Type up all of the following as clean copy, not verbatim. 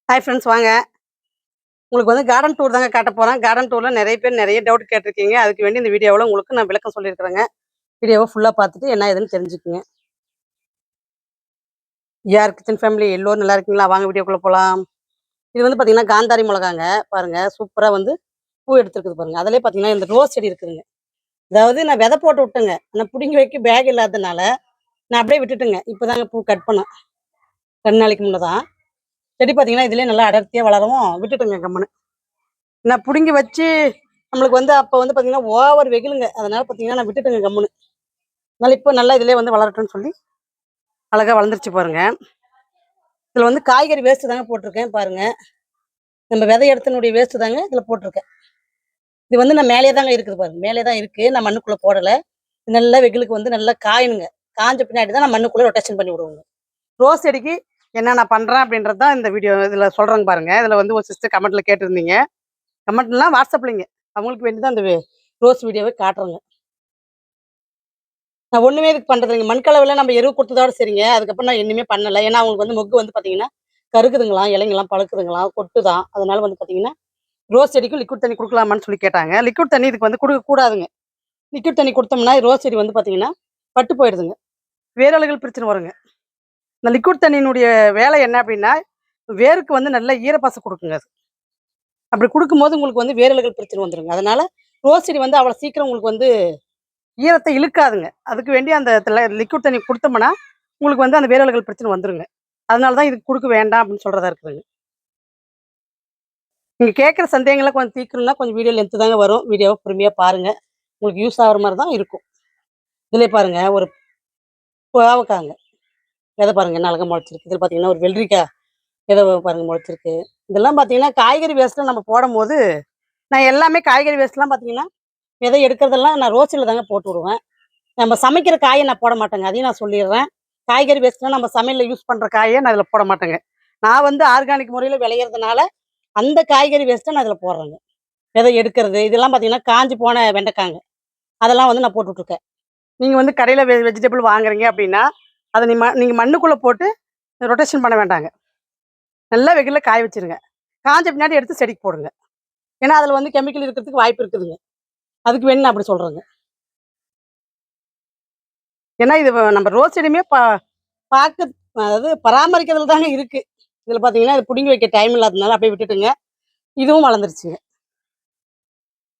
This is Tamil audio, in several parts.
ஹாய் ஃப்ரெண்ட்ஸ் வாங்க. உங்களுக்கு வந்து கார்டன் டூர் தாங்க காட்ட போறேன். கார்டன் டூர்ல நெறைய பேர் நெறைய டவுட் கேட்டிருக்கீங்க. அதுக்கு வேண்டி இந்த வீடியோவுல உங்களுக்கு நான் விளக்கம் சொல்லியிருக்கிறேங்க. வீடியோவ ஃபுல்லா பார்த்துட்டு என்ன ஏதுன்னு தெரிஞ்சுக்கங்க. யார் கிச்சன் ஃபேமிலி எல்லோரும் நல்லா இருக்கீங்களா? வாங்க வீடியோக்குள்ள போலாம். இது வந்து பார்த்தீங்கன்னா, காந்தாரி மொளகாங்க. பாருங்க சூப்பரா வந்து பூ எடுத்திருக்குது பாருங்க. அதிலயே பார்த்தீங்கன்னா, இந்த ரோஸ் செடி இருக்குதுங்க. அதாவது நான் விதை போட்டு விட்டேங்க. ஆனா புடுங்கி வைக்க பேக் இல்லாததுனால, நான் அப்படியே விட்டுட்டேங்க. இப்பதாங்க பூ கட் பண்ணேன். 2 நாளைக்கு முன்ன தான். செடி பார்த்தீங்கன்னா, இதிலயே நல்லா அடர்த்தியா வளரவும் விட்டுட்டேங்க கம்முனு. நான் புடுங்கி வச்சு நம்மளுக்கு வந்து அப்ப வந்து பார்த்தீங்கன்னா, ஓவர் வெயிலுங்க. அதனால பார்த்தீங்கன்னா, நான் விட்டுட்டேங்க கம்முனு. அதனால இப்ப நல்லா இதிலயே வந்து வளரட்டும்னு சொல்லி, அழகா வளர்ந்துருச்சு பாருங்க. இதில வந்து காய்கறி வேஸ்ட் தாங்க போட்டிருக்கேன் பாருங்க. நம்ம விதை எடுத்தனுடைய வேஸ்ட் தாங்க இதில போட்டிருக்கேன். இது வந்து நான் மேலேயே தாங்க இருக்குது பாருங்க. மேலே தான் இருக்கு. நான் மண்ணுக்குள்ள போடல. நல்லா வெயிலுக்கு வந்து நல்லா காயணுங்க. காஞ்ச பின்னாடி தான் நான் மண்ணுக்குள்ள ரொட்டேஷன் பண்ணி விடுவேங்க. ரோஸ் செடிக்கு என்ன நான் பண்றேன் அப்படின்றது தான் இந்த வீடியோ இதில சொல்றேங்க பாருங்க. இதில வந்து ஒரு சிஸ்டர் கமெண்ட்ல கேட்டிருந்தீங்க. கமெண்ட்லாம் வாட்ஸ்அப்லங்க. அவங்களுக்கு வேண்டி தான் இந்த ரோஸ் வீடியோவே காட்டுறேங்க. நான் ஒண்ணுமே இதுக்கு பண்றதில்லங்க. மண்கலவைல நம்ம எரு குடுத்ததோட சரிங்க. அதுக்கப்புறம் நான் ஒண்ணுமே பண்ணல. ஏன்னா, அவங்களுக்கு வந்து மொக்கு வந்து பார்த்தீங்கன்னா, கருக்குதுங்களாம், இலைங்கலாம் பழுக்குதுங்களாம், கொட்டுதாம். அதனால வந்து பார்த்தீங்கன்னா, ரோஸ் செடிக்கும் லிக்விட் தண்ணி குடுக்கலாமான்னு சொல்லி கேட்டாங்க. லிக்விட் தண்ணி இதுக்கு வந்து குடுக்கக்கூடாதுங்க. லிக்விட் தண்ணி குடுத்தோம்னா, ரோஸ் செடி வந்து பார்த்தீங்கன்னா, பட்டு போயிடுதுங்க. வேரழுகல் பிரச்சனை வருங்க. இந்த லிக்விட் தண்ணியினுடைய வேலை என்ன அப்டின்னா, வேருக்கு வந்து நல்ல ஈரப்பசம் குடுக்குங்க அது. அப்படி குடுக்கும்போது உங்களுக்கு வந்து வேரழுகல் பிரச்சனை வந்துருங்க. அதனால ரோஸ் செடி வந்து அவ்வளோ சீக்கிரம் உங்களுக்கு வந்து ஈரத்த இழுக்காதுங்க. அதுக்கு வேண்டி அந்த லிக்விட் தண்ணி குடுத்தோம்னா, உங்களுக்கு வந்து அந்த வேரழுகல் பிரச்சனை வந்துருங்க. அதனால தான் இதுக்கு குடுக்க வேண்டாம் அப்படின்னு சொல்றதா இருக்குதுங்க. நீங்க கேட்கிற சந்தேகங்கள கொஞ்சம் தீர்க்கணும்னா கொஞ்சம் வீடியோ லென்த் தாங்க வரும். வீடியோவ பொறுமையா பாருங்க. உங்களுக்கு யூஸ் ஆகுற மாரி தான் இருக்கும். இதிலயே பாருங்க ஒரு பாவக்காங்க. விதை பாருங்க என்ன அழகா முளைச்சிருக்கு. இதில பார்த்தீங்கன்னா, ஒரு வெள்ளரிக்கா விதை பாருங்க முளைச்சிருக்கு. இதெல்லாம் பார்த்தீங்கன்னா, காய்கறி வேஸ்ட்ல நம்ம போடம்போது, நான் எல்லாமே காய்கறி வேஸ்ட்லாம் பார்த்தீங்கன்னா, விதை எடுக்கிறதெல்லாம் நான் ரோஸ்ல தாங்க போட்டு விடுவேன். நம்ம சமைக்கிற காய நான் போட மாட்டேங்க. அதையும் நான் சொல்லிர்றேன். காய்கறி வேஸ்ட்லாம் நம்ம சமையல்ல யூஸ் பண்ற காய நான் இதுல போட மாட்டேங்க. நான் வந்து ஆர்கானிக் முறையில விளையறதுனால, அந்த காய்கறி வேஸ்ட்ட நான் இதுல போடுறேங்க. விதை எடுக்கிறது, இதெல்லாம் பார்த்தீங்கன்னா, காஞ்சு போன வெண்டைக்காங்க. அதெல்லாம் வந்து நான் போட்டுட்டுருக்கேன். நீங்க வந்து கடையில வெஜிடபிள் வாங்குறீங்க அப்படின்னா, அத நீங்க மண்ணுக்குள்ள போட்டு ரொட்டேஷன் பண்ண வேண்டாங்க. நல்லா வெயில்ல காய வச்சுருங்க. காஞ்ச பின்னாடி எடுத்து செடிக்கு போடுங்க. ஏன்னா, அதுல வந்து கெமிக்கல் இருக்கிறதுக்கு வாய்ப்பு இருக்குதுங்க. அதுக்கு வேண்டி நான் அப்படி சொல்றேங்க. ஏன்னா, இது நம்ம ரோஸ் செடியுமே பாக்க அதாவது பராமரிக்கிறதுல தாங்க இருக்கு. இதில பார்த்தீங்கன்னா, இது புடுங்கி வைக்க டைம் இல்லாததுனால அப்படியே விட்டுட்டுங்க. இதுவும் வளர்ந்துருச்சுங்க.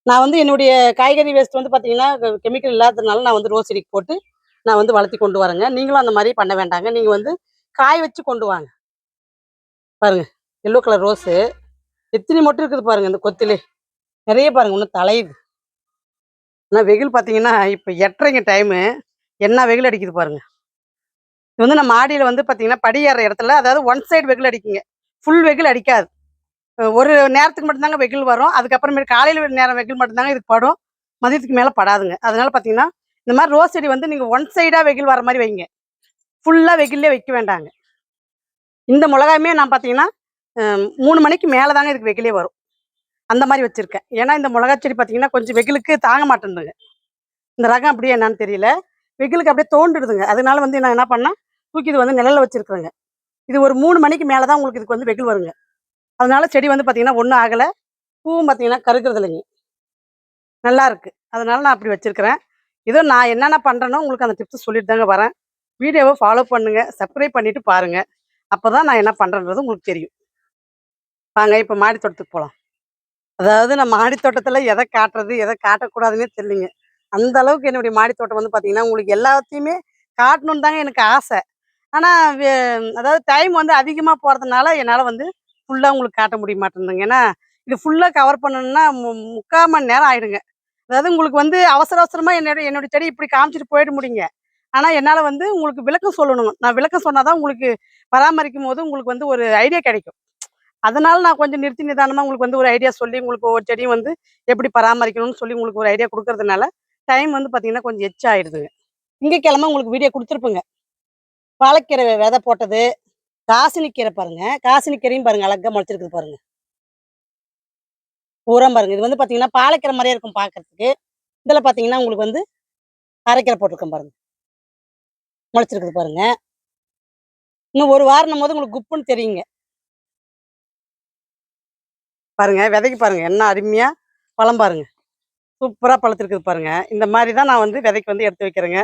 நான் வந்து என்னுடைய காய்கறி வேஸ்ட் வந்து பார்த்தீங்கன்னா, கெமிக்கல் இல்லாததுனால நான் வந்து ரோஸ் செடிக்கு போட்டு, நான் வந்து வளர்த்தி கொண்டு வரேங்க. நீங்களும் அந்த மாரி பண்ண வேண்டாங்க. நீங்க வந்து காய வச்சு கொண்டு வாங்க. பாருங்க, எல்லோ கலர் ரோஸு. எத்தினி மொட்டு இருக்குது பாருங்க இந்த கொத்திலே. நெறைய பாருங்க இன்னும் தழையுது. ஆனா வெயில் பார்த்தீங்கன்னா, இப்ப 8:30ங்க டைமு. என்ன வெயில் அடிக்குது பாருங்க. இது வந்து நான் மாடியில வந்து பார்த்தீங்கன்னா, படி ஏறுற இடத்துல அதாவது ஒன் சைடு வெயில் அடிக்குங்க. ஃபுல் வெயில் அடிக்காது. ஒரு நேரத்துக்கு மட்டும் தாங்க வெயில் வரும். அதுக்கப்புறமேல் காலையில நேரம் வெயில் மட்டும் தாங்க இதுக்கு படும். மதியத்துக்கு மேல படாதுங்க. அதனால பார்த்தீங்கன்னா, இந்த மாரி ரோஸ் செடி வந்து நீங்க ஒன் சைடா வெயில் வர மாரி வைங்க. ஃபுல்லா வெயில்லயே வைக்க வேண்டாங்க. இந்த மொளகாயுமே நான் பார்த்தீங்கன்னா, அ 3 மணிக்கு மேல தாங்க இதுக்கு வெயிலே வரும். அந்த மாரி வச்சிருக்கேன். ஏன்னா, இந்த மொளகா செடி பார்த்தீங்கன்னா, கொஞ்சம் வெயிலுக்கு தாங்க மாட்டேன்துங்க. இந்த ரகம் அப்படியா என்னான்னு தெரியல. வெயிலுக்கு அப்படியே தோண்டுடுதுங்க. அதனால வந்து நான் என்ன பண்ணேன், தூக்கி இது வந்து நிழல்ல வச்சிருக்கிறேங்க. இது ஒரு 3 மணிக்கு மேல தான் உங்களுக்கு இதுக்கு வந்து வெயில் வருங்க. அதனால செடி வந்து பார்த்தீங்கன்னா, ஒண்ணும் ஆகல. பூவும் பார்த்தீங்கன்னா, கருகிறது இல்லைங்க. நல்லா இருக்கு. அதனால நான் அப்படி வச்சிருக்கிறேன். ஏதோ நான் என்னென்ன பண்றேனோ உங்களுக்கு அந்த டிப்ஸ் சொல்லிட்டு தாங்க வரேன். வீடியோவ ஃபாலோ பண்ணுங்க. சப்ஸ்கிரைப் பண்ணிட்டு பாருங்க. அப்பதான் நான் என்ன பண்றேன்றது உங்களுக்கு தெரியும். வாங்க இப்ப மாடி தோட்டத்துக்கு போலாம். அதாவது நான் மாடி தோட்டத்துல எத காட்டுறது, எத காட்டக்கூடாதுன்னே தெரியலங்க. அந்த அளவுக்கு என்னுடைய மாடி தோட்டம் வந்து பார்த்தீங்கன்னா, உங்களுக்கு எல்லாத்தையுமே காட்டணும்னு தாங்க எனக்கு ஆசை. ஆனா, வே அதாவது டைம் வந்து அதிகமா போறதுனால, என்னால வந்து ஃபுல்லா உங்களுக்கு காட்ட முடிய மாட்டேன்துங்க. ஏன்னா, இது ஃபுல்லா கவர் பண்ணணும்னா 3/4 மணி நேரம் ஆயிடுங்க. அதாவது உங்களுக்கு வந்து அவசர அவசரமா என்னோட செடி இப்படி காமிச்சுட்டு போயிட முடியுங்க. ஆனா, என்னால வந்து உங்களுக்கு விளக்கம் சொல்லணும். நான் விளக்கம் சொன்னா தான் உங்களுக்கு பராமரிக்கும்போது உங்களுக்கு வந்து ஒரு ஐடியா கிடைக்கும். அதனால நான் கொஞ்சம் நிறுத்தி நிதானமா உங்களுக்கு வந்து ஒரு ஐடியா சொல்லி, உங்களுக்கு ஒவ்வொரு செடியும் வந்து எப்படி பராமரிக்கணும்னு சொல்லி உங்களுக்கு ஒரு ஐடியா குடுக்கறதுனால, டைம் வந்து பார்த்தீங்கன்னா, கொஞ்சம் எக்ஸ்ட்ரா ஆயிடுதுங்க. திங்கட்கிழமை உங்களுக்கு வீடியோ குடுத்துருப்பேங்க. பாலக்கீரை விதை போட்டது. காசினிக்கீரை பாருங்க. காசினிக்கீரையும் பாருங்க அழகா முளைச்சிருக்குது பாருங்க. பூரா பாருங்க. இது வந்து பார்த்தீங்கன்னா, பாலக்கீரை மாரியே இருக்கும் பார்க்கறதுக்கு. இதில பார்த்தீங்கன்னா, உங்களுக்கு வந்து அரைக்கீரை போட்டுருக்கேன் பாருங்க. முளைச்சிருக்குது பாருங்க. இன்னும் 1 வாரம்ன்னும்போது உங்களுக்கு குப்புன்னு தெரியுங்க. பாருங்க, விதைக்கு பாருங்க என்ன அருமையா பழம் பாருங்க. சூப்பரா பழுத்திருக்குது பாருங்க. இந்த மாரி தான் நான் வந்து விதைக்கு வந்து எடுத்து வைக்கிறேங்க.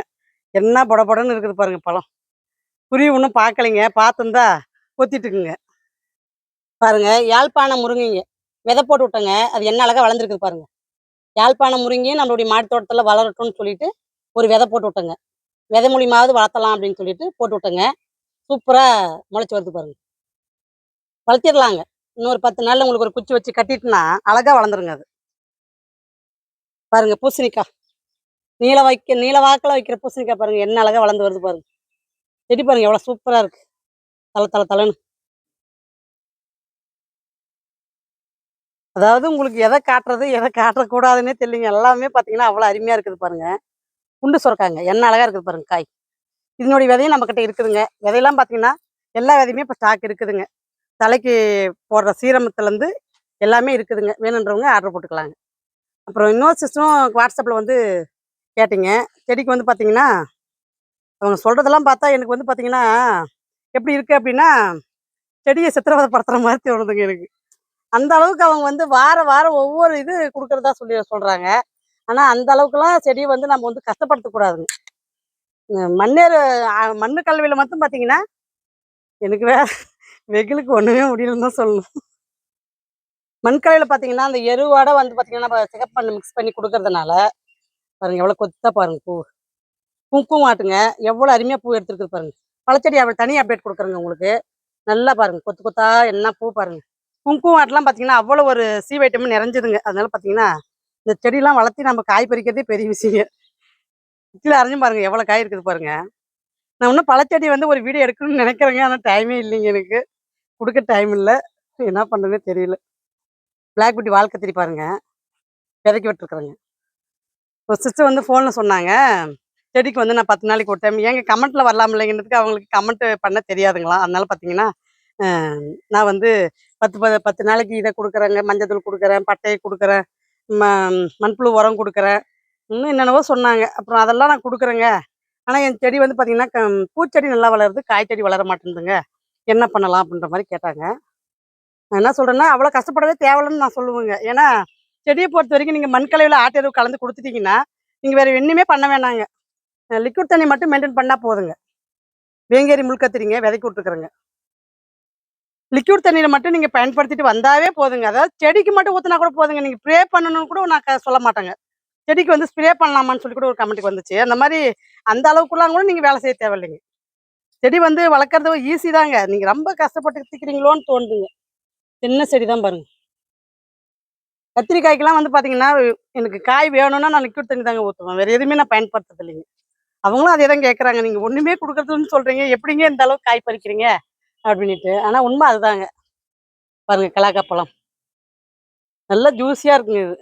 என்ன பொட பொடன்னு இருக்குது பாருங்க பழம். குருவி இன்னும் பார்க்கலைங்க. பார்த்துருந்தா கொத்திட்டுக்குங்க. பாருங்க, யாழ்ப்பாண முருங்கைங்க. விதை போட்டு விட்டேங்க. அது என்ன அழகா வளர்ந்துருக்குது பாருங்க. யாழ்ப்பாண முருங்கையும் நம்மளுடைய மாடி தோட்டத்துல வளரட்டும்னு சொல்லிட்டு, ஒரு விதை போட்டு விட்டேங்க. விதை மூலியமாவது வளர்த்தலாம் அப்படின்னு சொல்லிட்டு போட்டு விட்டேங்க. சூப்பரா முளைச்சு வருது பாருங்க. வளர்த்திடலாங்க. இன்னும் ஒரு 10 நாள்ல உங்களுக்கு ஒரு குச்சி வச்சு கட்டிட்டோன்னா, அழகா வளர்ந்துருங்க அது. பாருங்க பூசணிக்கா. நீள வாக்குல வைக்கிற பூசணிக்காய் பாருங்க, என்ன அழகா வளர்ந்து வருது பாருங்க. செடி பாருங்க எவ்வளோ சூப்பரா இருக்கு. தள தள தளன்னு. அதாவது உங்களுக்கு எத காட்டுறது, எத காட்டக்கூடாதுன்னே தெரியலங்க. எல்லாமே பார்த்தீங்கன்னா, அவ்வளோ அருமையா இருக்குது பாருங்க. குண்டு சொரக்காங்க. என்ன அழகா இருக்குது பாருங்க காய். இதனுடைய விதையும் நம்மகிட்ட இருக்குதுங்க. விதையெல்லாம் பார்த்தீங்கன்னா, எல்லா விதையுமே இப்ப ஸ்டாக் இருக்குதுங்க. தலைக்கு போடுற சீரமத்துலேருந்து எல்லாமே இருக்குதுங்க. வேணுன்றவங்க ஆர்டர் போட்டுக்கலாங்க. அப்புறம் இன்னொரு சிஸ்டரும் WhatsAppல வந்து கேட்டீங்க. செடிக்கு வந்து பார்த்தீங்கன்னா, அவங்க சொல்றதெல்லாம் பார்த்தா எனக்கு வந்து பார்த்தீங்கன்னா, எப்படி இருக்கு அப்படின்னா, செடிய சித்திரவதைப்படுத்துற மாரி தோணுதுங்க எனக்கு. அந்த அளவுக்கு அவங்க வந்து வாரம் ஒவ்வொரு இது குடுக்குறதா சொல்றாங்க. ஆனா, அந்த அளவுக்குலாம் செடிய வந்து நம்ம வந்து கஷ்டப்படுத்தக்கூடாதுங்க. மண்ணேறு மண்ணு கலவையில மட்டும் பார்த்தீங்கன்னா, எனக்கு வெயிலுக்கு ஒண்ணுமே முடியலன்னு தான் சொல்லணும். மண்கலவையில பார்த்தீங்கன்னா, அந்த எருவோட வந்து பார்த்தீங்கன்னா, நம்ம சிகப்பு மண்ணு மிக்ஸ் பண்ணி குடுக்கறதுனால, பாருங்க எவ்வளோ கொத்தா பாருங்க பூ. குங்குமம் ஆட்டுங்க. எவ்வளோ அருமையா பூ எடுத்திருக்குது பாருங்க. பழச்செடி தனி அப்டேட் குடுக்குறேங்க உங்களுக்கு. நல்லா பாருங்க. கொத்து கொத்தா என்ன பூ பாருங்க. குங்குமம் ஆட்டெல்லாம் பார்த்தீங்கன்னா, அவ்வளோ ஒரு சி வைட்டமின் நிறைஞ்சதுங்க. அதனால பார்த்தீங்கன்னா, இந்த செடிலாம் வளர்த்தி நம்ம காய் பறிக்கிறதே பெரிய விஷயங்க. கீழ அரைஞ்சும் பாருங்க எவ்வளோ காய் இருக்குது பாருங்க. நான் இன்னும் பழச்செடி வந்து ஒரு வீடியோ எடுக்கணும்னு நெனைக்கிறேங்க. ஆனா டைமே இல்லைங்க எனக்கு. குடுக்க டைம் இல்ல. என்ன பண்றதுன்னே தெரியல. பிளாக் பியூட்டி வால் கத்திரி பாருங்க. விதைக்க விட்டுருக்குறேங்க. ஒரு சிஸ்டர் வந்து ஃபோன்ல சொன்னாங்க. செடிக்கு வந்து நான் 10 நாளைக்கு ஒரு டைம் ஏங்க கமெண்ட்ல வரலாம்லங்கிறதுக்கு அவங்களுக்கு கமெண்ட் பண்ண தெரியாதுங்களாம். அதனால பார்த்தீங்கன்னா, அ நான் வந்து 10 நாளைக்கு இத குடுக்குறேங்க. மஞ்சள் தூள் குடுக்குறேன், பட்டைய குடுக்குறேன், ம மண்புழு உரம் குடுக்குறேன். இன்னும் என்னென்னவோ சொன்னாங்க. அப்புறம் அதெல்லாம் நான் குடுக்குறேங்க. ஆனா என் செடி வந்து பார்த்தீங்கன்னா, பூச்செடி நல்லா வளருது. காய்ச்செடி வளர மாட்டேன்துங்க. என்ன பண்ணலாம்? அப்படின்ற மாரி கேட்டாங்க. நான் என்ன சொல்றேன்னா, அவ்வளோ கஷ்டப்படவே தேவையில்லன்னு நான் சொல்லுவேங்க. ஏன்னா, செடிய பொறுத்தவரைக்கும் நீங்க மண் கலவையில ஆட்டு எருவு கலந்து குடுத்துட்டீங்கன்னா, நீங்க வேற ஒண்ணுமே பண்ண வேணாங்க. லிக்விட் தண்ணி மட்டும் மெயின்டெயின் பண்ணா போதுங்க. வேங்கேரி முள்கத்திரிங்க விதைக்கு விட்டுருக்குறேங்க. லிக்விட் தண்ணீர மட்டும் நீங்க பயன்படுத்திட்டு வந்தாவே போதுங்க. அதாவது செடிக்கு மட்டும் ஊத்துனா கூட போதுங்க. நீங்க ஸ்ப்ரே பண்ணணும்னு கூட நான் சொல்ல மாட்டேங்க. செடிக்கு வந்து ஸ்ப்ரே பண்ணலாமான்னு சொல்லி கூட ஒரு கமெண்ட் வந்துச்சு. அந்த மாரி அந்த அளவுக்குலாம் கூட நீங்க வேலை செய்ய தேவையில்லைங்க. செடி வந்து வளர்க்கறது ஈஸி தாங்க. நீங்க ரொம்ப கஷ்டப்பட்டுக்கிறீங்களோன்னு தோணுதுங்க. சின்ன செடி தான் பாருங்க. கத்திரிக்காய்க்கெல்லாம் வந்து பார்த்தீங்கன்னா, எனக்கு காய் வேணும்னா நான் லிக்விட் தண்ணி தாங்க ஊத்துவேன். வேற எதுவுமே நான் பயன்படுத்துறது இல்லைங்க. அவங்களும் அதே தான் கேட்கறாங்க. நீங்க ஒண்ணுமே குடுக்கறதில்லன்னு சொல்றீங்க. எப்படிங்க இந்த அளவுக்கு காய் பறிக்கிறீங்க? அப்படின்னுட்டு. ஆனா உண்மை அதுதாங்க. பாருங்க கலாக்கா பழம். நல்லா ஜூஸியா இருக்குங்க இது.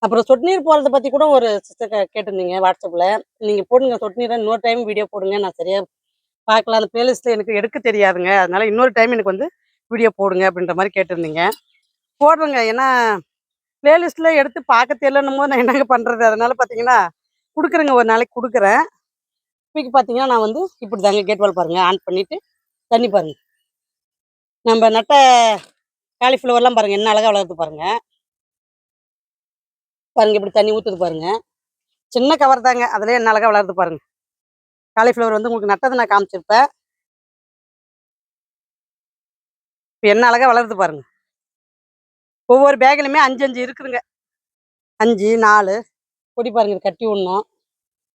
அப்புறம் சொட்டு நீர் போடுறத பத்தி கூட ஒரு சிஸ்டர் கேட்டிருந்தீங்க WhatsAppல. நீங்க போடுங்க சொட்டு நீர இன்னொரு டைம் வீடியோ போடுங்க. நான் சரியா பார்க்கலாம். அந்த பிளேலிஸ்ட்ல எனக்கு எடுக்க தெரியாதுங்க. அதனால இன்னொரு டைம் எனக்கு வந்து வீடியோ போடுங்க அப்படின்ற மாரி கேட்டிருந்தீங்க. போடுறேங்க. ஏன்னா பிளேலிஸ்ட்ல எடுத்து பார்க்க தெரியலன்னும்போது நான் என்னங்க பண்றது? அதனால பார்த்தீங்கன்னா, குடுக்குறேங்க ஒரு நாளைக்கு குடுக்குறேன். இப்பைக்கு பார்த்தீங்கன்னா, நான் வந்து இப்படிதாங்க கேட் வால் பாருங்க ஆன் பண்ணிட்டு தண்ணி பாருங்க. நம்ப நட்ட காலிஃப்ளவர்லாம் பாருங்க என்ன அழகா வளருது பாருங்க. பாருங்க இப்படி தண்ணி ஊத்துது பாருங்க. சின்ன கவர் தாங்க. அதிலயே என்ன அழகா வளருது பாருங்க. காலிஃப்ளவர் வந்து உங்களுக்கு நட்டத நான் காமிச்சிருப்பேன். இப்ப என்ன அழகா வளருது பாருங்க. ஒவ்வொரு பேக்லயுமே 5, 5 இருக்குதுங்க. 5, 4 கொடி பாருங்க இது கட்டி விடணும்.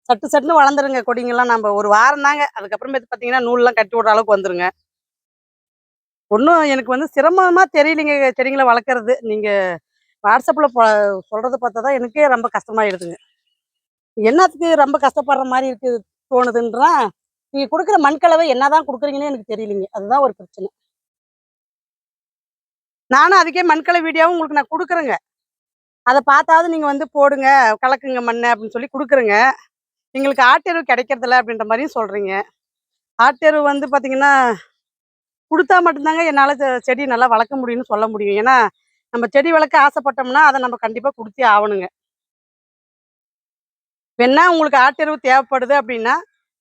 சட்டு சட்டுன்னு வளர்ந்துருங்க கொடிங்கலாம் நம்ப ஒரு வாரம் தாங்க. அதுக்கப்புறமேட்டு பார்த்தீங்கன்னா, நூல்லாம் கட்டி விடுற அளவுக்கு வந்துருங்க. ஒண்ணும் எனக்கு வந்து சிரமமா தெரியலைங்க செடிங்கள வளர்க்கறது. நீங்க WhatsAppல சொல்றத பார்த்தா தான் எனக்கே ரொம்ப கஷ்டமாயிடுதுங்க. என்னத்துக்கு ரொம்ப கஷ்டப்படுற மாரி இருக்கு தோணுதுன்றா, நீங்க குடுக்குற மண் கலவை என்னதான் குடுக்குறீங்கன்னே எனக்கு தெரியலைங்க. அதுதான் ஒரு பிரச்சனை. நானும் அதுக்கே மண்கலவை வீடியோவும் உங்களுக்கு நான் குடுக்குறேங்க. அத பார்த்தாவது நீங்க வந்து போடுங்க, கலக்குங்க மண்ண அப்படின்னு சொல்லி குடுக்குறேங்க. எங்களுக்கு ஆட்டெரு கிடைக்கிறதில்ல அப்படின்ற மாரியும் சொல்றீங்க. ஆட்டெரு வந்து பார்த்தீங்கன்னா, குடுத்தா மட்டும் தாங்க என்னால செடி நல்லா வளர்க்க முடியும்னு சொல்ல முடியும். ஏன்னா, நம்ம செடி வளர்க்க ஆசைப்பட்டோம்னா, அத நம்ம கண்டிப்பா குடுத்தே ஆவணுங்க. வேணா உங்களுக்கு ஆட்டெருவு தேவைப்படுது அப்படின்னா,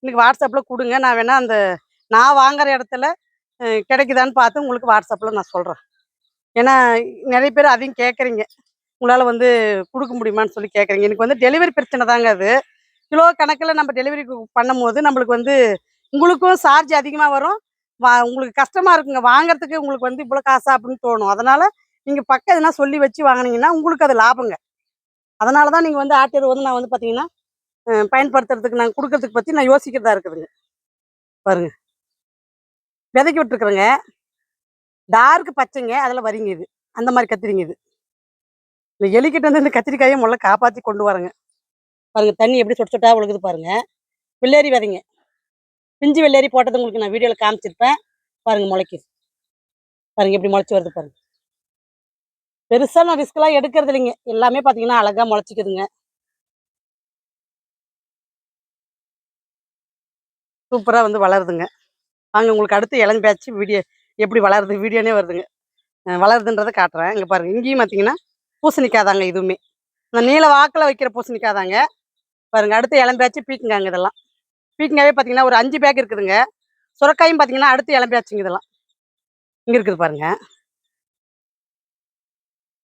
எனக்கு WhatsAppல குடுங்க. நான் வேணா நான் வாங்குற இடத்துல கிடைக்குதான்னு பார்த்து உங்களுக்கு WhatsAppல நான் சொல்றேன். ஏன்னா நிறைய பேர் அதையும் கேட்குறீங்க, உங்களால் வந்து கொடுக்க முடியுமான்னு சொல்லி கேட்குறீங்க. எனக்கு வந்து டெலிவரி பிரச்சனை தாங்க அது. கிலோ கணக்கில் நம்ம டெலிவரி பண்ணும்போது நம்மளுக்கு வந்து உங்களுக்கும் சார்ஜ் அதிகமாக வரும். உங்களுக்கு கஷ்டமாக இருக்குங்க வாங்குறதுக்கு, உங்களுக்கு வந்து இவ்வளோ காசா அப்படின்னு தோணும். அதனால் நீங்கள் பக்கம் எதுனா சொல்லி வச்சு வாங்கினீங்கன்னா உங்களுக்கு அது லாபங்க. அதனால தான் நீங்கள் வந்து ஆட்டியர் வந்து நான் வந்து பார்த்தீங்கன்னா பயன்படுத்துறதுக்கு நான் கொடுக்கறதுக்கு பற்றி நான் யோசிக்கிறதா இருக்குதுங்க. பாருங்க, விதைக்கி விட்டுருக்குறேங்க. டார்க் பச்சைங்க, அதில் வரிங்க இது. அந்த மாதிரி கத்திரிங்க இது. இந்த எலிக்கிட்ட வந்து இந்த கத்திரிக்காயை முதல்ல காப்பாற்றி கொண்டு வரேங்க. பாருங்க தண்ணி எப்படி சொட்டு சொட்டா ஒழுகுது பாருங்க. வெள்ளேரி விதைங்க, பிஞ்சு வெள்ளேரி போட்டது உங்களுக்கு நான் வீடியோவில் காமிச்சிருப்பேன். பாருங்க முளைக்குது. பாருங்க எப்படி முளைச்சி வருது பாருங்க. பெருசா நான் ரிஸ்க்லாம் எடுக்கிறது இல்லைங்க. எல்லாமே பார்த்தீங்கன்னா அழகா முளைச்சிக்குதுங்க. சூப்பரா வந்து வளருதுங்க. வாங்க உங்களுக்கு அடுத்து இளம் பேட்ச் வீடியோ எப்படி வளருது வீடியோனே வருதுங்க. வளருதுன்றத காட்டுறேன். இங்க பாருங்க, இங்கேயும் பார்த்தீங்கன்னா பூசணிக்காய் தாங்க இதுவுமே. இந்த நீல வாக்குல வைக்கிற பூசணிக்காய் தாங்க. பாருங்க அடுத்து இளம் பேட்ச் பீக்கங்காங்க இதெல்லாம். பீக்கங்காவே பார்த்தீங்கன்னா ஒரு 5 பேக் இருக்குதுங்க. சுரக்காயும் பார்த்தீங்கன்னா அடுத்து இளம் பேட்சுங்க இதெல்லாம். இங்க இருக்குது பாருங்க.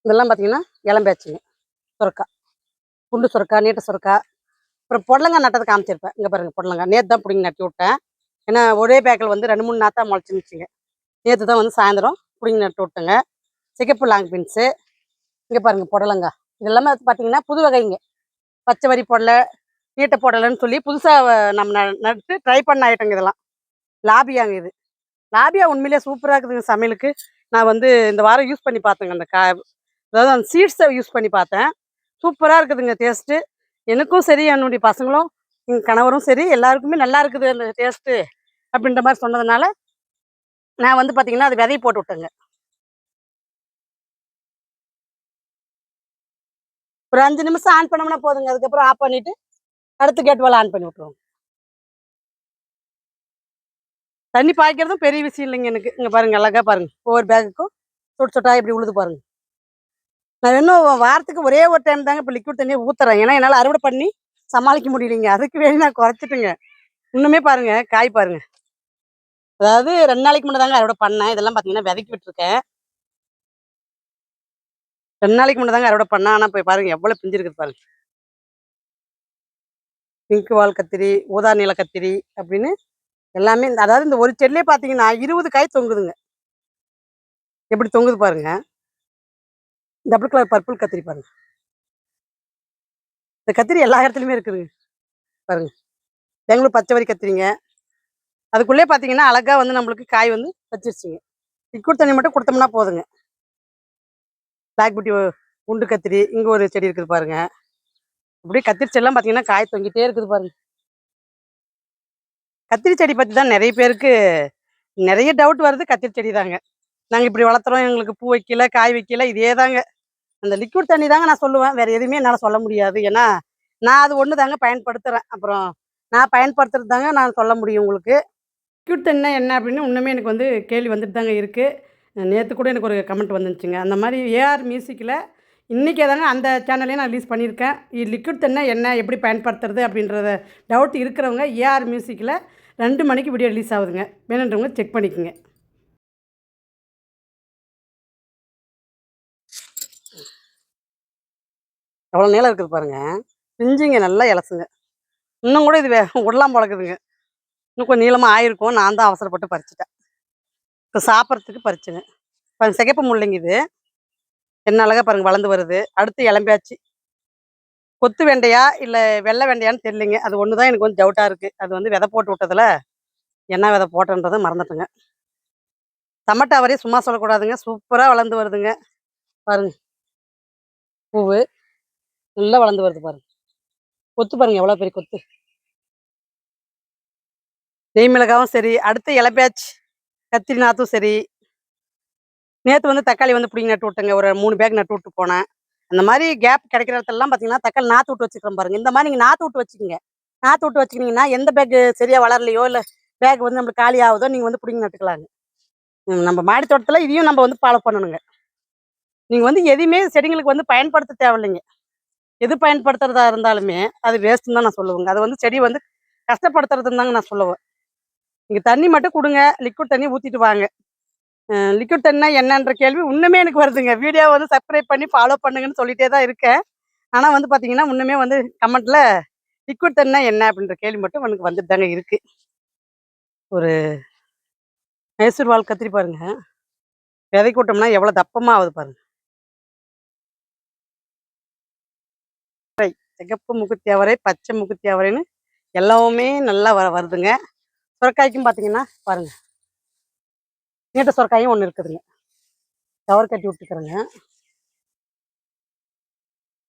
இதெல்லாம் பார்த்தீங்கன்னா இளம் பேட்சுங்க. சுரக்கா, குண்டு சுரக்கா, நீட்ட சுரக்கா. அப்புறம் புடலங்காய் நட்டதை காமிச்சிருப்பேன். இங்க பாருங்க புடலங்காய். நேத்து தான் பிடுங்கி நட்டி விட்டேன். ஏன்னா ஒரே பேக்கில் வந்து 2, 3 நாத்தா முளைச்சிருந்துச்சுங்க. நேற்று தான் வந்து சாயந்தரம் பிடுங்கி நட்டு விட்டேங்க. சிகப்பு லாங் பீன்ஸு. இங்கே பாருங்க புடலங்காய். இது எல்லாமே பார்த்தீங்கன்னா புது வகைங்க. பச்சை வரி புடலை, நீட்ட புடலைன்னு சொல்லி புதுசாக நம்ம நட்டு ட்ரை பண்ண ஐட்டங்க இதெல்லாம். லாபியாங்க இது. லாபியா உண்மையிலேயே சூப்பராக இருக்குதுங்க சமையலுக்கு. நான் வந்து இந்த வாரம் யூஸ் பண்ணி பார்த்தேங்க. அந்த அதாவது அந்த சீட்ஸை யூஸ் பண்ணி பார்த்தேன். சூப்பராக இருக்குதுங்க டேஸ்ட்டு. எனக்கும் சரி, என்னுடைய பசங்களும், எங்கள் கணவரும் சரி, எல்லாருக்குமே நல்லா இருக்குது அந்த டேஸ்ட்டு அப்படின்ற மாதிரி சொன்னதுனால நான் வந்து பார்த்தீங்கன்னா அது விதைய போட்டு விட்டேங்க. ஒரு 5 நிமிஷம் ஆன் பண்ணோம்னா போதுங்க. அதுக்கப்புறம் ஆஃப் பண்ணிட்டு அடுத்த கேட் வால் ஆன் பண்ணி விட்டுருவோம். தண்ணி பாய்க்கிறதும் பெரிய விஷயம் இல்லைங்க எனக்கு. இங்கே பாருங்க அழகா பாருங்க. ஒவ்வொரு பேக்குக்கும் சொட்டு சொட்டா இப்படி உழுது பாருங்க. நான் இன்னும் வாரத்துக்கு ஒரே ஒரு டைம் தாங்க இப்போ லிக்விட் தண்ணியை ஊற்றுறேன். ஏன்னா என்னால் அறுவடை பண்ணி சமாளிக்க முடியலைங்க. அதுக்கு வேண்டி நான் குறைச்சிட்டுங்க. இன்னுமே பாருங்க காய் பாருங்க. அதாவது 2 நாளைக்கு முன்னே தாங்க அறுவடை பண்ணேன். இதெல்லாம் பார்த்தீங்கன்னா விதைக்கி விட்டுருக்கேன். 2 நாளைக்கு முன்னே தாங்க அறுவடை பண்ணேன். ஆனால் போய் பாருங்க எவ்வளோ பிஞ்சு இருக்குது பாருங்க. பிங்க் வால் கத்திரி, ஊதா நீல கத்திரி அப்படின்னு எல்லாமே அதாவது இந்த ஒரு செடிலே பார்த்தீங்கன்னா 20 காய் தொங்குதுங்க. எப்படி தொங்குது பாருங்க. டபுள் கலர் பர்பிள் கத்திரி பாருங்க. இந்த கத்திரி எல்லா இடத்துலையுமே இருக்குதுங்க. பாருங்க, பெங்களூர் பச்சை வரி கத்திரிங்க. அதுக்குள்ளே பார்த்தீங்கன்னா அழகா வந்து நம்மளுக்கு காய் வந்து வச்சிருச்சுங்க. லிக்விட் தண்ணி மட்டும் கொடுத்தோம்னா போதுங்க. பிளாக் பியூட்டி குண்டு கத்திரி, இங்கே ஒரு செடி இருக்குது பாருங்க. அப்படியே கத்திரி செடிலாம் பார்த்தீங்கன்னா காய் தொங்கிட்டே இருக்குது பாருங்க. கத்திரி செடி பற்றி தான் நிறைய பேருக்கு நிறைய டவுட் வருது. கத்திரி செடி தாங்க. நாங்கள் இப்படி வளர்த்துறோம், எங்களுக்கு பூ வைக்கல, காய் வைக்கல, இதே தாங்க. அந்த லிக்விட் தண்ணி தாங்க நான் சொல்லுவேன். வேற எதுவுமே என்னால் சொல்ல முடியாது. ஏன்னா நான் அது ஒன்று தாங்க பயன்படுத்துகிறேன். அப்புறம் நான் பயன்படுத்துறது தாங்க நான் சொல்ல முடியும் உங்களுக்கு. லிக்விட் தண்ணினா என்ன அப்படின்னு இன்னுமே எனக்கு வந்து கேள்வி வந்துட்டு தாங்க இருக்குது. நேற்று கூட எனக்கு ஒரு கமெண்ட் வந்துச்சுங்க. அந்த மாதிரி ஏஆர் மியூசிக்கில் இன்றைக்கே தாங்க அந்த சேனல்லையும் நான் ரிலீஸ் பண்ணியிருக்கேன். லிக்விட் தண்ணினா என்ன, எப்படி பயன்படுத்துறது அப்படின்றத டவுட் இருக்கிறவங்க ஏஆர் மியூசிக்கில் 2 மணிக்கு வீடியோ ரிலீஸ் ஆகுதுங்க. வேணுன்றவங்க செக் பண்ணிக்கோங்க. எவ்வளோ நீளம் இருக்குது பாருங்க. பிஞ்சுங்க நல்லா இலசுங்க. இன்னும் கூட இது உடலாம் பழக்குதுங்க. இன்னும் கொஞ்சம் நீளமாக ஆயிருக்கும். நான் தான் அவசரப்பட்டு பறிச்சுட்டேன். இப்போ சாப்பிட்றதுக்கு பறிச்சுங்க. பாருங்க சிகப்பு முள்ளங்கி இது. என்ன அழகா பாருங்க வளர்ந்து வருது. அடுத்து இளம்பியாச்சு. கொத்து வெண்டையா இல்லை வெள்ளை வெண்டையான்னு தெரியலைங்க. அது ஒன்று தான் எனக்கு கொஞ்சம் டவுட்டாக இருக்குது. அது வந்து விதை போட்டு விட்டதில் என்ன விதை போட்டன்றதை மறந்துட்டுங்க. டமாட்டா வரையும் சும்மா சொல்லக்கூடாதுங்க. சூப்பராக வளர்ந்து வருதுங்க. பாருங்க பூவு நல்லா வளர்ந்து வருது பாருங்க. கொத்து பாருங்க எவ்வளோ பெரிய கொத்து. நெய் மிளகாவும் சரி, அடுத்து இளம்பியாச்சு கத்திரி நாற்றும் சரி. நேற்று வந்து தக்காளி வந்து பிடிங்கி நட்டு விட்டேங்க. ஒரு 3 பேக் நட்டு விட்டு போனேன். அந்த மாதிரி கேப் கிடைக்கிற இடத்துலலாம் பார்த்தீங்கன்னா தக்காளி நாற்று விட்டு வச்சுக்கிறேன் பாருங்க. இந்த மாதிரி நீங்கள் நாற்று விட்டு வச்சுக்கோங்க. நாற்று விட்டு வச்சுக்கினீங்கன்னா எந்த பேக் சரியாக வளரலையோ, இல்லை பேக் வந்து நம்மளுக்கு காலி ஆகுதோ, நீங்கள் வந்து பிடிங்கி நட்டுக்கலாங்க. நம்ம மாடி தோட்டத்தில் இதையும் நம்ம வந்து ஃபாலோ பண்ணணுங்க. நீங்கள் வந்து எதையுமே செடிங்களுக்கு வந்து பயன்படுத்த தேவையில்லைங்க. எது பயன்படுத்துறதா இருந்தாலுமே அது வேஸ்ட்டுன்னு தான் நான் சொல்லுவேங்க. அது வந்து செடி வந்து கஷ்டப்படுத்துறதுன்னு தாங்க நான் சொல்லுவேன். நீங்கள் தண்ணி மட்டும் கொடுங்க, லிக்விட் தண்ணி ஊற்றிட்டு வாங்க. லிக்விட் தண்ணினா என்னன்ற கேள்வி இன்னுமே எனக்கு வருதுங்க. வீடியோ வந்து சப்ஸ்கிரைப் பண்ணி ஃபாலோ பண்ணுங்கன்னு சொல்லிட்டே தான் இருக்கேன். ஆனா வந்து பார்த்தீங்கன்னா, முன்னமே வந்து கமெண்ட்ல லிக்விட் தண்ணினா என்ன அப்படின்ற கேள்வி மட்டும் எனக்கு வந்துட்டு தாங்க இருக்கு. ஒரு மைசூர் வால் கத்திரி பாருங்க. விதைக்கு விட்டோம்னா எவ்வளோ தப்பமா ஆகுது பாருங்க. சிகப்பு முக்குத்தி அவரை, பச்சை முக்குத்தி அவரைன்னு எல்லாமே நல்லா வருதுங்க. சுரக்காய்க்கும் பார்த்தீங்கன்னா பாருங்க. நீட்ட சுரக்காயும் ஒன்று இருக்குதுங்க. கவர் கட்டி விட்டுக்கிறேங்க.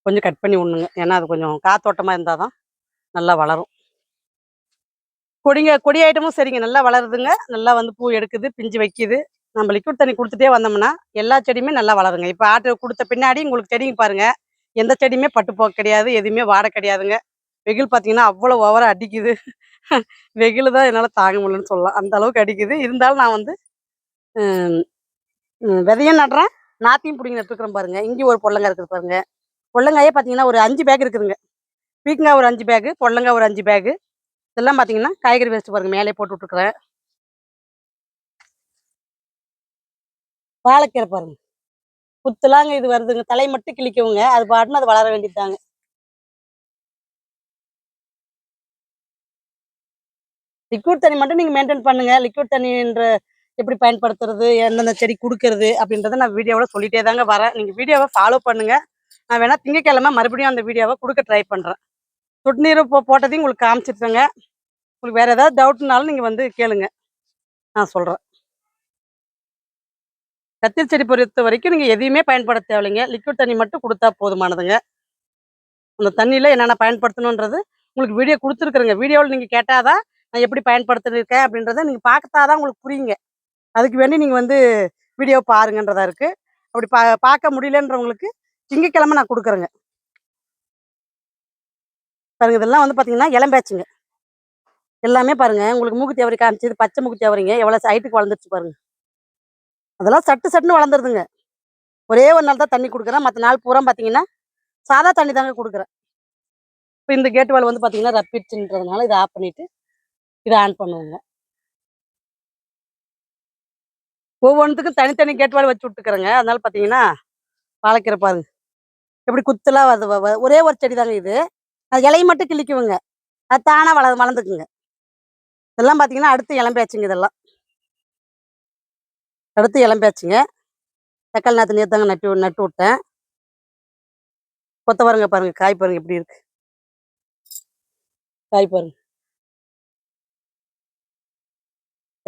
கொஞ்சம் கட் பண்ணி விடணுங்க. ஏன்னா அது கொஞ்சம் காத்தோட்டமா இருந்தால் தான் நல்லா வளரும். கொடி ஐட்டமும் சரிங்க, நல்லா வளருதுங்க. நல்லா வந்து பூ எடுக்குது, பிஞ்சு வைக்குது. நம்ம லிக்விட் தண்ணி கொடுத்துட்டே வந்தோம்னா எல்லா செடியுமே நல்லா வளருங்க. இப்போ ஆட்டு கொடுத்த பின்னாடி உங்களுக்கு செடிங்க பாருங்க, எந்த செடியுமே பட்டுப்போக்கு கிடையாது, எதுவுமே வாடை கிடையாதுங்க. வெயில் பார்த்தீங்கன்னா அவ்வளோ ஓவரா அடிக்குது. வெயில் தான் என்னால் தாங்க முடியலன்னு சொல்லலாம், அந்த அளவுக்கு அடிக்குது. இருந்தாலும் நான் வந்து விதையும் நடுறேன், நாத்தையும் பிடிங்கி நட்டுருக்குறேன் பாருங்க. இங்கேயும் ஒரு பொடலங்காய் இருக்குது பாருங்க. பொடலங்காயே பார்த்தீங்கன்னா ஒரு 5 பேக் இருக்குதுங்க. பீக்கங்காய் ஒரு 5 பேக்கு, பொடலங்காய் ஒரு 5 பேக்கு. இதெல்லாம் பார்த்தீங்கன்னா காய்கறி வேஸ்ட் பாருங்க, மேலே போட்டு விட்டுருக்குறேன். வாழைக்கீரை பாருங்க, குத்துலாங்க இது வருதுங்க. தலை மட்டும் கிளிக்கவுங்க, அது பாட்டுன்னு அது வளர வேண்டியதுதாங்க. லிக்விட் தண்ணி மட்டும் நீங்க மெயின்டைன் பண்ணுங்க. லிக்விட் தண்ணின்ற எப்படி பயன்படுத்துறது, எந்தெந்த செடி குடுக்கறது அப்படின்றத நான் வீடியோவோட சொல்லிட்டே தாங்க வரேன். நீங்க வீடியோவை ஃபாலோ பண்ணுங்க. நான் வேணா திங்கட்கிழமை மறுபடியும் அந்த வீடியோவை குடுக்க ட்ரை பண்றேன். சொட்டு நீர் போட்டதையும் உங்களுக்கு காமிச்சிருக்கேங்க. உங்களுக்கு வேற ஏதாவது டவுட்னாலும் நீங்க வந்து கேளுங்க, நான் சொல்றேன். கத்திரி செடி பொறுத்த வரைக்கும் நீங்க எதையுமே பயன்படுத்த தேவையில்லைங்க. லிக்விட் தண்ணி மட்டும் குடுத்தா போதுமானதுங்க. அந்த தண்ணியில என்னென்ன பயன்படுத்தணுன்றது உங்களுக்கு வீடியோ குடுத்துருக்குறேங்க. வீடியோவில் நீங்க கேட்டா தான் நான் எப்படி பயன்படுத்திருக்கேன் அப்படின்றத நீங்க பார்த்தா தான் உங்களுக்கு புரியுங்க. அதுக்கு வேண்டி நீங்க வந்து வீடியோ பாருங்கன்றதா இருக்கு. அப்படி பார்க்க முடியலன்றவங்களுக்கு திங்கட்கிழமை நான் குடுக்குறேங்க. பாருங்க, இதெல்லாம் வந்து பார்த்தீங்கன்னா இளம் பேட்சுங்க. எல்லாமே பாருங்க, உங்களுக்கு மூக்குத்தி அவரை காமிச்சது பச்சை மூக்குத்தி அவரைங்க எவ்வளோ ஹைட்டுக்கு வளர்ந்துருச்சு பாருங்க. அதெல்லாம் சட்டு சட்டுன்னு வளர்ந்துருதுங்க. ஒரே ஒரு நாள் தான் தண்ணி குடுக்குறேன். மத்த நாள் பூரா பார்த்தீங்கன்னா, சாதா தண்ணி தாங்க குடுக்குறேன். இப்ப இந்த கேட் வால் வந்து பார்த்தீங்கன்னா ரப்பிடுச்சுன்றதுனால இத ஆஃப் பண்ணிட்டு, இத ஆன் பண்ணுவோங்க. ஒவ்வொன்னுத்துக்கும் தனித்தனி கேட் வால் வச்சு விட்டுக்கிறேங்க. அதனால பார்த்தீங்கன்னா, பாலக்கீரை பாருங்க, எப்படி குத்தலா வருது. ஒரே ஒரு செடி தாங்க இது. அது இலைய மட்டும் கிள்ளிக்குவுங்க. அது தானா வளர்ந்துக்குங்க. இதெல்லாம் பார்த்தீங்கன்னா, அடுத்து இளம் பேட்சுங்க இதெல்லாம். அடுத்து இளம் பேட்சுங்க. தக்காளி நாத்து நேத்து தாங்க நட்டு விட்டேன். கொத்தவரங்க பாருங்க, காய் பாருங்க எப்படி இருக்கு. காய் பாருங்க.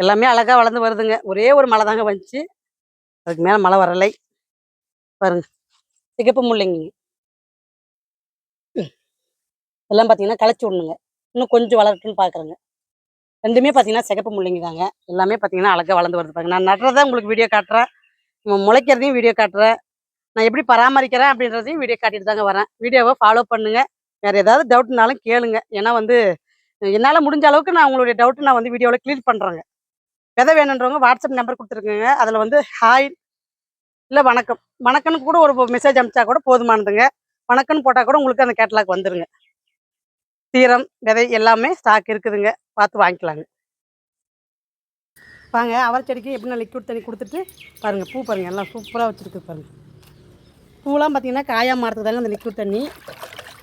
எல்லாமே அழகா வளர்ந்து வருதுங்க. ஒரே ஒரு மழை தாங்க வந்துச்சு. அதுக்கு மேல மழை வரலை. பாருங்க, சிகப்பு முள்ளங்கி. இதெல்லாம் பார்த்தீங்கன்னா களைச்சி விடணுங்க. இன்னும் கொஞ்சம் வளரட்டும்னு பார்க்குறேங்க. 2மே பார்த்தீங்கன்னா சிகப்பு முள்ளங்கி தாங்க. எல்லாமே பார்த்தீங்கன்னா அழகா வளர்ந்து வருது பாருங்க. நான் நடுறத உங்களுக்கு வீடியோ காட்டுறேன். முளைக்கிறதையும் வீடியோ காட்டுறேன். நான் எப்படி பராமரிக்கிறேன் அப்படின்றதையும் வீடியோ காட்டிட்டு தாங்க வரேன். வீடியோவை ஃபாலோ பண்ணுங்க. வேற ஏதாவது டவுட்னாலும் கேளுங்க. ஏன்னா வந்து என்னால முடிஞ்ச அளவுக்கு நான் உங்களுடைய டவுட் நான் வந்து வீடியோவில் கிளியர் பண்றேங்க. விதை வேணுன்றவங்க வாட்ஸ்அப் நம்பர் கொடுத்துருக்குங்க. அதில் வந்து ஹாய் இல்லை வணக்கம், வணக்கம்னு கூட ஒரு மெசேஜ் அனுப்பிச்சா கூட போதுமானதுங்க. வணக்கம்னு போட்டால் கூட உங்களுக்கு அந்த கேட்டலாக் வந்துருங்க. தீரம், விதை எல்லாமே ஸ்டாக் இருக்குதுங்க. பார்த்து வாங்கிக்கலாங்க. வாங்க, அவரை செடிக்கு எப்படி நான் லிக்விட் தண்ணி கொடுத்துட்டு பாருங்கள். பூ பாருங்கள், எல்லாம் சூப்பராக வச்சுருக்கு பாருங்கள். பூலாம் பார்த்தீங்கன்னா காயாக மாறதுக்கு தாங்க அந்த லிக்விட் தண்ணி.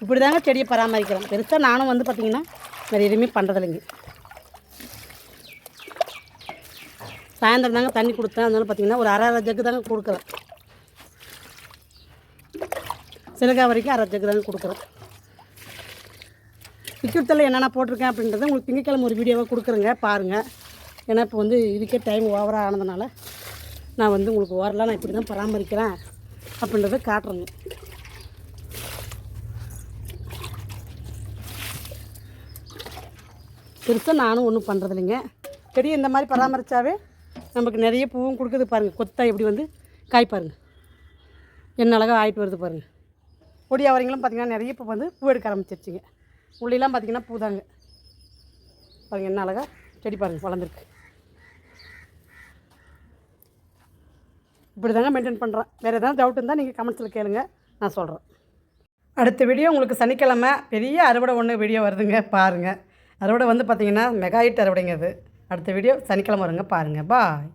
இப்படி தாங்க செடியை பராமரிக்கிறோம். பெருசாக நானும் வந்து பார்த்தீங்கன்னா வேறு எதுவுமே பண்ணுறதில்லைங்க. சாயந்தரம் தாங்க தண்ணி கொடுத்தேன். அதனால பார்த்தீங்கன்னா ஒரு அரை ஜக்கு தாங்க கொடுக்குறேன். சிறுகாய் வரைக்கும் அரை ஜக்கு தாங்க கொடுக்குறேன். லிக்விட் தண்ணி என்னென்ன போட்டிருக்கேன் அப்படின்றத உங்களுக்கு திங்கட்கிழமை ஒரு வீடியோவாக கொடுக்குறேங்க, பாருங்கள். ஏன்னா இப்போ வந்து இதுக்கே டைம் ஓவராக ஆனதுனால நான் வந்து உங்களுக்கு ஓவரெலாம் நான் இப்படி தான் பராமரிக்கிறேன் அப்படின்றத காட்டுறேங்க. பெருசாக நானும் ஒன்றும் பண்ணுறதில்லைங்க. செடி இந்த மாதிரி பராமரித்தாவே நமக்கு நிறைய பூவும் கொடுக்குது பாருங்கள். கொத்தா எப்படி வந்து காய் பாருங்கள், என்ன அழகாக ஆகிட்டு வருது பாருங்கள். கொடி அவரைங்களும் பார்த்திங்கன்னா நிறைய இப்போ வந்து பூ எடுக்க ஆரம்பிச்சிருச்சுங்க. உள்ளிலாம் பார்த்திங்கன்னா பூதாங்க பாருங்கள், என்ன அழகாக செடி பாருங்கள் வளர்ந்துருக்கு. இப்படி தாங்க மெயின்டைன் பண்ணுறேன். வேறு எதாவது டவுட் இருந்தால் நீங்கள் கமெண்ட்ஸில் கேளுங்க, நான் சொல்கிறேன். அடுத்த வீடியோ உங்களுக்கு சனிக்கிழமை பெரிய அறுவடை ஒன்று வீடியோ வருதுங்க, பாருங்கள். அறுவடை வந்து பார்த்திங்கன்னா மெகாஹிட் அறுவடைங்க அது. அடுத்த வீடியோ சனிக்கிழமை வருங்க, பாருங்கள். பாய்.